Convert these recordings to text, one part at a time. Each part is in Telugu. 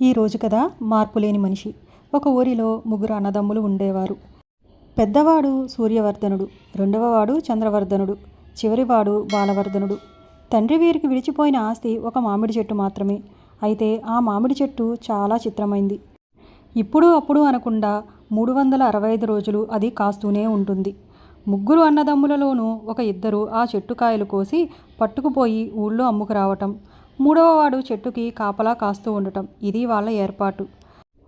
ఈ రోజు కథ మార్పులేని మనిషి. ఒక ఊరిలో ముగ్గురు అన్నదమ్ములు ఉండేవారు. పెద్దవాడు సూర్యవర్ధనుడు, రెండవవాడు చంద్రవర్ధనుడు, చివరివాడు బాలవర్ధనుడు. తండ్రి వీరికి విడిచిపోయిన ఆస్తి ఒక మామిడి చెట్టు మాత్రమే. అయితే ఆ మామిడి చెట్టు చాలా చిత్రమైంది. ఇప్పుడు అప్పుడు అనకుండా 365 రోజులు అది కాస్తూనే ఉంటుంది. ముగ్గురు అన్నదమ్ములలోనూ ఇద్దరు ఆ చెట్టు కాయలు కోసి పట్టుకుపోయి ఊళ్ళో అమ్ముకురావటం, మూడవవాడు చెట్టుకి కాపలా కాస్తూ ఉండటం, ఇది వాళ్ళ ఏర్పాటు.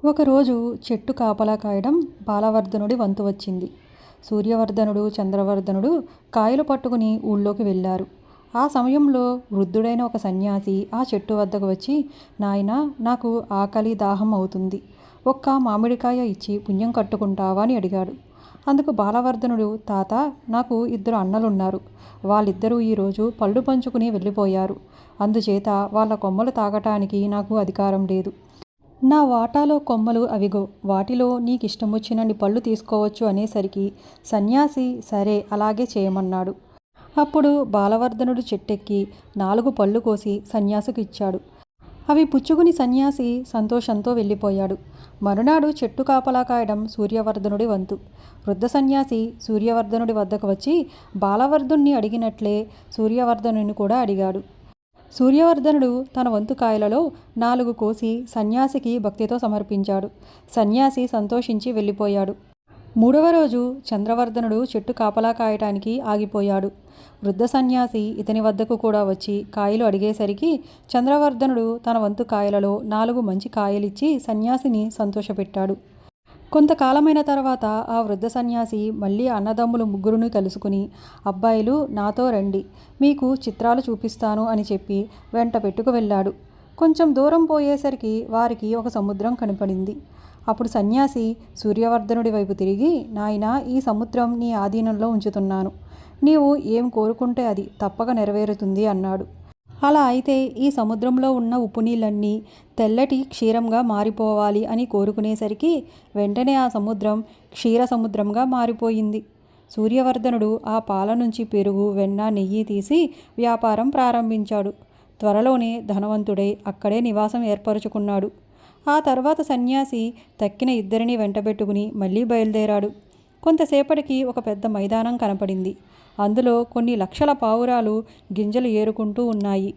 ఒకరోజు చెట్టు కాపలా కాయడం బాలవర్ధనుడి వంతు వచ్చింది. సూర్యవర్ధనుడు, చంద్రవర్ధనుడు కాయలు పట్టుకుని ఊళ్ళోకి వెళ్ళారు. ఆ సమయంలో వృద్ధుడైన ఒక సన్యాసి ఆ చెట్టు వద్దకు వచ్చి, నాయనా, నాకు ఆకలి దాహం అవుతుంది, ఒక్క మామిడికాయ ఇచ్చి పుణ్యం కట్టుకుంటావా అని అడిగాడు. అందుకు బాలవర్ధనుడు, తాత, నాకు 2 అన్నలున్నారు. వాళ్ళిద్దరూ ఈరోజు పళ్ళు పంచుకుని వెళ్ళిపోయారు. అందుచేత వాళ్ళ కొమ్మలు తాగటానికి నాకు అధికారం లేదు. నా వాటాలో కొమ్మలు అవిగో, వాటిలో నీకిష్టమొచ్చినన్ని పళ్ళు తీసుకోవచ్చు అనేసరికి సన్యాసి సరే అలాగే చేయమన్నాడు. అప్పుడు బాలవర్ధనుడు చెట్టెక్కి 4 పళ్ళు కోసి సన్యాసికి ఇచ్చాడు. అవి పుచ్చుకుని సన్యాసి సంతోషంతో వెళ్ళిపోయాడు. మరునాడు చెట్టు కాపలా కాయడం సూర్యవర్ధనుడి వంతు. వృద్ధ సన్యాసి సూర్యవర్ధనుడి వద్దకు వచ్చి బాలవర్ధుణ్ణి అడిగినట్లే సూర్యవర్ధనుని కూడా అడిగాడు. సూర్యవర్ధనుడు తన వంతు కాయలలో 4 కోసి సన్యాసికి భక్తితో సమర్పించాడు. సన్యాసి సంతోషించి వెళ్ళిపోయాడు. మూడవ రోజు చంద్రవర్ధనుడు చెట్టు కాపలా కాయటానికి ఆగిపోయాడు. వృద్ధ సన్యాసి ఇతని వద్దకు కూడా వచ్చి కాయలు అడిగేసరికి చంద్రవర్ధనుడు తన వంతు కాయలలో 4 మంచి కాయలిచ్చి సన్యాసిని సంతోషపెట్టాడు. కొంతకాలమైన తర్వాత ఆ వృద్ధ సన్యాసి మళ్ళీ అన్నదమ్ములు ముగ్గురుని కలుసుకుని, అబ్బాయిలు, నాతో రండి, మీకు చిత్రాలు చూపిస్తాను అని చెప్పి వెంట పెట్టుకు వెళ్ళాడు. కొంచెం దూరం పోయేసరికి వారికి ఒక సముద్రం కనపడింది. అప్పుడు సన్యాసి సూర్యవర్ధనుడి వైపు తిరిగి, నాయనా, ఈ సముద్రం నీ ఆధీనంలో ఉంచుతున్నాను. నీవు ఏం కోరుకుంటే అది తప్పక నెరవేరుతుంది అన్నాడు. అలా అయితే ఈ సముద్రంలో ఉన్న ఉప్పు నీళ్ళన్నీ తెల్లటి క్షీరంగా మారిపోవాలి అని కోరుకునేసరికి వెంటనే ఆ సముద్రం క్షీర సముద్రంగా మారిపోయింది. సూర్యవర్ధనుడు ఆ పాల నుంచి పెరుగు, వెన్న, నెయ్యి తీసి వ్యాపారం ప్రారంభించాడు. త్వరలోనే ధనవంతుడై అక్కడే నివాసం ఏర్పరచుకున్నాడు. ఆ తర్వాత సన్యాసి తక్కిన 2 వెంటబెట్టుకుని మళ్ళీ బయలుదేరాడు. కొంతసేపటికి ఒక పెద్ద మైదానం కనపడింది. అందులో కొన్ని లక్షల పావురాలు గింజలు ఏరుకుంటూ ఉన్నాయి.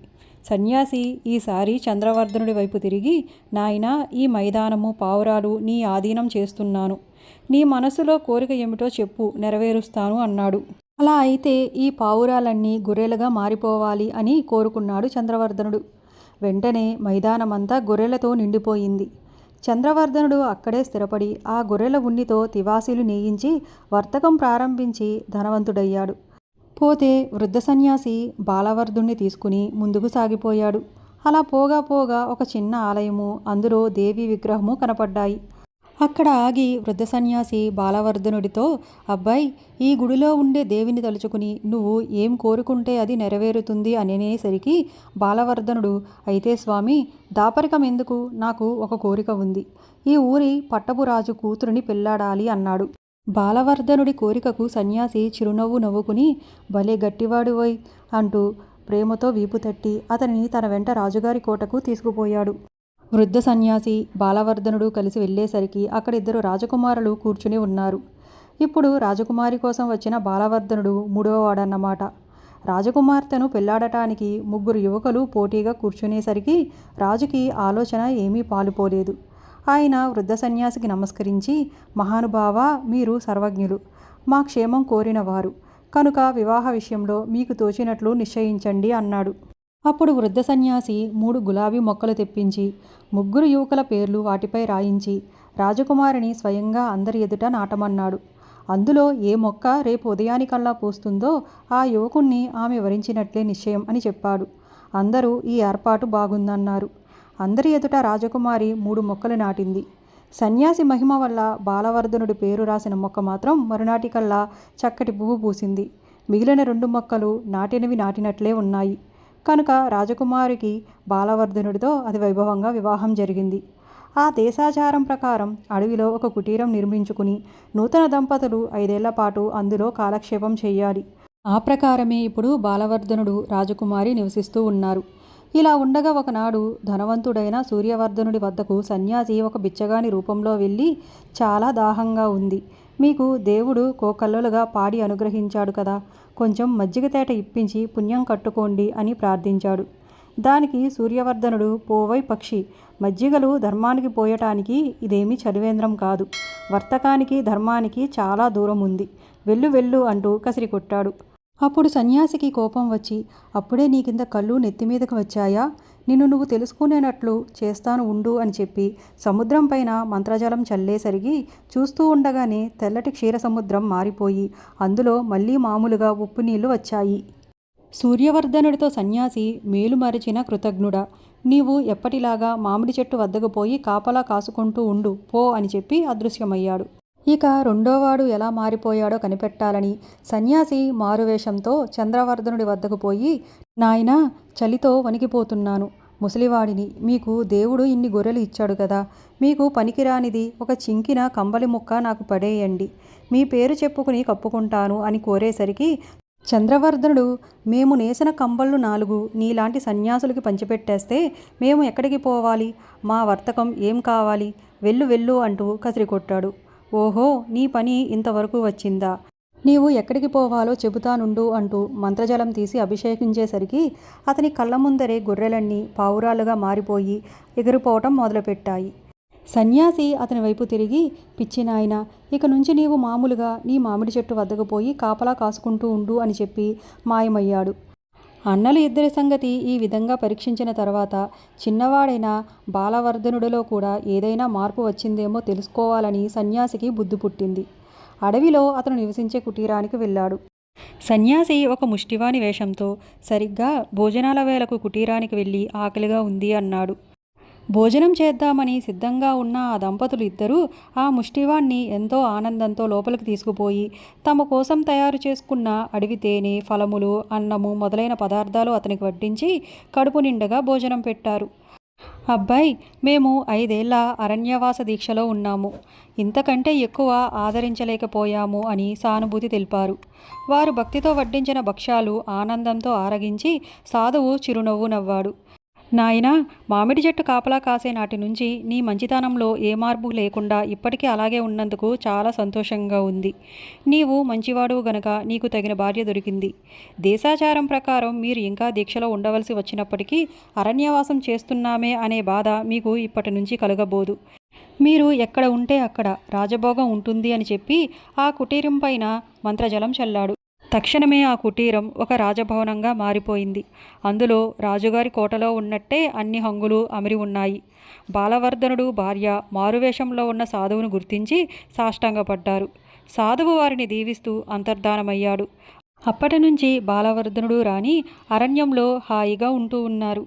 సన్యాసి ఈసారి చంద్రవర్ధనుడి వైపు తిరిగి, నాయనా, ఈ మైదానము, పావురాలు నీ ఆధీనం చేస్తున్నాను. నీ మనసులో కోరిక ఏమిటో చెప్పు, నెరవేరుస్తాను అన్నాడు. అలా అయితే ఈ పావురాలన్నీ గొర్రెలుగా మారిపోవాలి అని కోరుకున్నాడు చంద్రవర్ధనుడు. వెంటనే మైదానమంతా గొర్రెలతో నిండిపోయింది. చంద్రవర్ధనుడు అక్కడే స్థిరపడి ఆ గొర్రెల ఉన్నితో తివాసీలు నేయించి వర్తకం ప్రారంభించి ధనవంతుడయ్యాడు. పోతే వృద్ధ సన్యాసి బాలవర్ధుణ్ణి తీసుకుని ముందుకు సాగిపోయాడు. అలా పోగా పోగా ఒక చిన్న ఆలయము, అందులో దేవి విగ్రహము కనపడ్డాయి. అక్కడ ఆగి వృద్ధ సన్యాసి బాలవర్ధనుడితో, అబ్బాయి, ఈ గుడిలో ఉండే దేవిని తలుచుకుని నువ్వు ఏం కోరుకుంటే అది నెరవేరుతుంది అనేసరికి బాలవర్ధనుడు, అయితే స్వామి, దాపరికం ఎందుకు, నాకు ఒక కోరిక ఉంది. ఈ ఊరి పట్టపు రాజు కూతురుని పెళ్లాడాలి అన్నాడు. బాలవర్ధనుడి కోరికకు సన్యాసి చిరునవ్వు నవ్వుకుని, భలే గట్టివాడువోయ్ అంటూ ప్రేమతో వీపు తట్టి అతనిని తన వెంట రాజుగారి కోటకు తీసుకుపోయాడు. వృద్ధ సన్యాసి బాలవర్ధనుడు కలిసి వెళ్ళేసరికి అక్కడ 2 రాజకుమారులు కూర్చుని ఉన్నారు. ఇప్పుడు రాజకుమారి కోసం వచ్చిన బాలవర్ధనుడు 3వ వాడన్నమాట. రాజకుమార్తెను పెళ్లాడటానికి 3 యువకులు పోటీగా కూర్చునేసరికి రాజుకి ఆలోచన ఏమీ పాలుపోలేదు. ఆయన వృద్ధ సన్యాసికి నమస్కరించి, మహానుభావా, మీరు సర్వజ్ఞులు, మా క్షేమం కోరినవారు కనుక వివాహ విషయంలో మీకు తోచినట్లు నిశ్చయించండి అన్నాడు. అప్పుడు వృద్ధ సన్యాసి 3 గులాబీ మొక్కలు తెప్పించి 3 యువకుల పేర్లు వాటిపై రాయించి రాజకుమారిని స్వయంగా అందరి ఎదుట నాటమన్నాడు. అందులో ఏ మొక్క రేపు ఉదయానికల్లా పూస్తుందో ఆ యువకుణ్ణి ఆమె వరించినట్లే నిశ్చయం అని చెప్పాడు. అందరూ ఈ ఏర్పాటు బాగుందన్నారు. అందరి ఎదుట రాజకుమారి 3 మొక్కలు నాటింది. సన్యాసి మహిమ వల్ల బాలవర్ధనుడి పేరు రాసిన మొక్క మాత్రం మరునాటికల్లా చక్కటి పువ్వు పూసింది. మిగిలిన 2 మొక్కలు నాటినవి నాటినట్లే ఉన్నాయి. కనుక రాజకుమారికి బాలవర్ధనుడితో అతి వైభవంగా వివాహం జరిగింది. ఆ దేశాచారం ప్రకారం అడవిలో ఒక కుటీరం నిర్మించుకుని నూతన దంపతులు 5 ఏళ్ల పాటు అందులో కాలక్షేపం చేయాలి. ఆ ప్రకారమే ఇప్పుడు బాలవర్ధనుడు, రాజకుమారి నివసిస్తూ ఉన్నారు. ఇలా ఉండగా ఒకనాడు ధనవంతుడైన సూర్యవర్ధనుడి వద్దకు సన్యాసి ఒక బిచ్చగాని రూపంలో వెళ్ళి, చాలా దాహంగా ఉంది, మీకు దేవుడు కోకల్లలుగా పాడి అనుగ్రహించాడు కదా, కొంచెం మజ్జిగ తేట ఇప్పించి పుణ్యం కట్టుకోండి అని ప్రార్థించాడు. దానికి సూర్యవర్ధనుడు, పోవై పక్షి, మజ్జిగలు ధర్మానికి పోయటానికి ఇదేమీ చలివేంద్రం కాదు, వర్తకానికి ధర్మానికి చాలా దూరం ఉంది, వెళ్ళు వెళ్ళు అంటూ కసిరి కొట్టాడు. అప్పుడు సన్యాసికి కోపం వచ్చి, అప్పుడే నీకింద కళ్ళు నెత్తిమీదకు వచ్చాయా, నిన్ను నువ్వు తెలుసుకునేటట్లు చేస్తాను ఉండు అని చెప్పి సముద్రం పైన మంత్రజలం చల్లేసరికి చూస్తూ ఉండగానే తెల్లటి క్షీరసముద్రం మారిపోయి అందులో మళ్ళీ మామూలుగా ఉప్పు నీళ్లు వచ్చాయి. సూర్యవర్ధనుడితో సన్యాసి, మేలు మరిచిన కృతజ్ఞుడా, నీవు ఎప్పటిలాగా మామిడి చెట్టు వద్దకు పోయి కాపలా కాసుకుంటూ ఉండు పో అని చెప్పి అదృశ్యమయ్యాడు. ఇక రెండోవాడు ఎలా మారిపోయాడో కనిపెట్టాలని సన్యాసి మారువేషంతో చంద్రవర్ధనుడి వద్దకు పోయి, నాయనా, చలితో వణికిపోతున్నాను, ముసలివాడిని, మీకు దేవుడు ఇన్ని గొర్రెలు ఇచ్చాడు కదా, మీకు పనికిరానిది ఒక చింకిన కంబలి ముక్క నాకు పడేయండి, మీ పేరు చెప్పుకుని కప్పుకుంటాను అని కోరేసరికి చంద్రవర్ధనుడు, మేము నేసిన కంబళ్ళు 4 నీలాంటి సన్యాసులకి పంచిపెట్టేస్తే మేము ఎక్కడికి పోవాలి, మా వర్తకం ఏం కావాలి, వెళ్ళు వెళ్ళు అంటూ కసిరికొట్టాడు. ఓహో, నీ పని ఇంతవరకు వచ్చిందా, నీవు ఎక్కడికి పోవాలో చెబుతానుండు అంటూ మంత్రజలం తీసి అభిషేకించేసరికి అతని కళ్ళ ముందరే గొర్రెలన్నీ పావురాలుగా మారిపోయి ఎగిరిపోవటం మొదలుపెట్టాయి. సన్యాసి అతని వైపు తిరిగి, పిచ్చి నాయనా, ఇక నుంచి నీవు మామూలుగా నీ మామిడి చెట్టు వద్దకు పోయి కాపలా కాసుకుంటూ ఉండు అని చెప్పి మాయమయ్యాడు. అన్నలు ఇద్దరి సంగతి ఈ విధంగా పరీక్షించిన తర్వాత చిన్నవాడైన బాలవర్ధనుడిలో కూడా ఏదైనా మార్పు వచ్చిందేమో తెలుసుకోవాలని సన్యాసికి బుద్ధి పుట్టింది. అడవిలో అతను నివసించే కుటీరానికి వెళ్ళాడు. సన్యాసి ఒక ముష్టివాని వేషంతో సరిగ్గా భోజనాల వేళకు కుటీరానికి వెళ్ళి ఆకలిగా ఉంది అన్నాడు. భోజనం చేద్దామని సిద్ధంగా ఉన్న ఆ దంపతులు ఇద్దరూ ఆ ముష్టివాణ్ణి ఎంతో ఆనందంతో లోపలికి తీసుకుపోయి తమ కోసం తయారు చేసుకున్న అడవి తేనె, ఫలములు, అన్నము మొదలైన పదార్థాలు అతనికి వడ్డించి కడుపు నిండగా భోజనం పెట్టారు. అబ్బాయి, మేము 5 ఏళ్ల అరణ్యవాస దీక్షలో ఉన్నాము, ఇంతకంటే ఎక్కువ ఆదరించలేకపోయాము అని సానుభూతి తెలిపారు. వారు భక్తితో వడ్డించిన భక్ష్యాలు ఆనందంతో ఆరగించి సాధువు చిరునవ్వు నవ్వాడు. నాయనా, మామిడి చెట్టు కాపలా కాసే నాటి నుంచి నీ మంచితనంలో ఏ మార్పు లేకుండా ఇప్పటికీ అలాగే ఉన్నందుకు చాలా సంతోషంగా ఉంది. నీవు మంచివాడువు గనక నీకు తగిన భార్య దొరికింది. దేశాచారం ప్రకారం మీరు ఇంకా దీక్షలో ఉండవలసి వచ్చినప్పటికీ అరణ్యవాసం చేస్తున్నామే అనే బాధ మీకు ఇప్పటి నుంచి కలగబోదు. మీరు ఎక్కడ ఉంటే అక్కడ రాజభోగం ఉంటుంది అని చెప్పి ఆ కుటీరం పైన మంత్రజలం చల్లాడు. తక్షణమే ఆ కుటీరం ఒక రాజభవనంగా మారిపోయింది. అందులో రాజుగారి కోటలో ఉన్నట్టే అన్ని హంగులు అమరి ఉన్నాయి. బాలవర్ధనుడు భార్య మారువేషంలో ఉన్న సాధువును గుర్తించి సాష్టాంగపడ్డారు. సాధువు వారిని దీవిస్తూ అంతర్ధానమయ్యాడు. అప్పటి నుంచి బాలవర్ధనుడు రాణి అరణ్యంలో హాయిగా ఉంటూ ఉన్నారు.